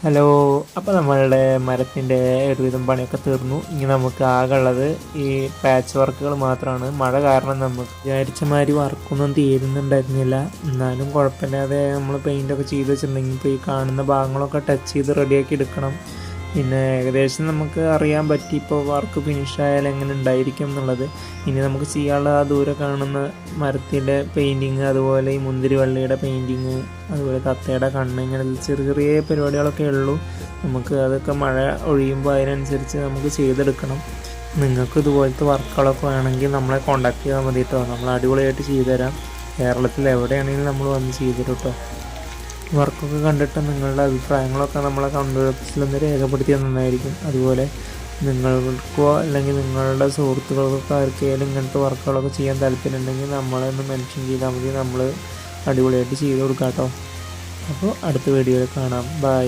Hello. അപ്പോൾ നമ്മളുടെ മരത്തിൻ്റെ ഒരുവിധം പണിയൊക്കെ തീർന്നു. ഇനി നമുക്ക് ആകെയുള്ളത് ഈ പാച്ച് വർക്കുകൾ മാത്രമാണ്. മഴ കാരണം നമുക്ക് വിചാരിച്ച മാതിരി വർക്കൊന്നും തീരുന്നുണ്ടായിരുന്നില്ല. എന്നാലും കുഴപ്പമില്ലാതെ നമ്മൾ പെയിൻ്റൊക്കെ ചെയ്ത് വെച്ചിട്ടുണ്ടെങ്കിൽ ഇപ്പോൾ ഈ കാണുന്ന ഭാഗങ്ങളൊക്കെ ടച്ച് ചെയ്ത് റെഡിയാക്കി എടുക്കണം. പിന്നെ ഏകദേശം നമുക്ക് അറിയാൻ പറ്റി ഇപ്പോൾ വർക്ക് ഫിനിഷായാൽ എങ്ങനെ ഉണ്ടായിരിക്കും എന്നുള്ളത്. ഇനി നമുക്ക് ചെയ്യാനുള്ള ആ ദൂരെ കാണുന്ന മരത്തിൻ്റെ പെയിൻറ്റിങ്, അതുപോലെ ഈ മുന്തിരി വള്ളിയുടെ പെയിൻറ്റിങ്, അതുപോലെ തത്തയുടെ കണ്ണ്, ഇങ്ങനെ ചെറിയ ചെറിയ പരിപാടികളൊക്കെ ഉള്ളൂ. നമുക്ക് അതൊക്കെ മഴ ഒഴിയുമ്പോൾ അതിനനുസരിച്ച് നമുക്ക് ചെയ്തെടുക്കണം. നിങ്ങൾക്ക് ഇതുപോലത്തെ വർക്കുകളൊക്കെ വേണമെങ്കിൽ നമ്മളെ കോൺടാക്ട് ചെയ്താൽ മതി കേട്ടോ. നമ്മൾ അടിപൊളിയായിട്ട് ചെയ്തു തരാം. കേരളത്തിൽ എവിടെയാണെങ്കിലും നമ്മൾ വന്ന് ചെയ്തു തരും കേട്ടോ. വർക്കൊക്കെ കണ്ടിട്ട് നിങ്ങളുടെ അഭിപ്രായങ്ങളൊക്കെ നമ്മളെ കമൻറ്റ് ബോക്സിലൊന്ന് രേഖപ്പെടുത്തിയാൽ നന്നായിരിക്കും. അതുപോലെ നിങ്ങൾക്കോ അല്ലെങ്കിൽ നിങ്ങളുടെ സുഹൃത്തുക്കൾക്കൊക്കെ ആർക്കെങ്കിലും ഇങ്ങനത്തെ വർക്കുകളൊക്കെ ചെയ്യാൻ താല്പര്യമുണ്ടെങ്കിൽ നമ്മളെ ഒന്ന് മെൻഷൻ ചെയ്താൽ മതി. നമ്മൾ അടിപൊളിയായിട്ട് ചെയ്ത് കൊടുക്കാം കേട്ടോ. അപ്പോൾ അടുത്ത വീഡിയോയിൽ കാണാം. ബൈ.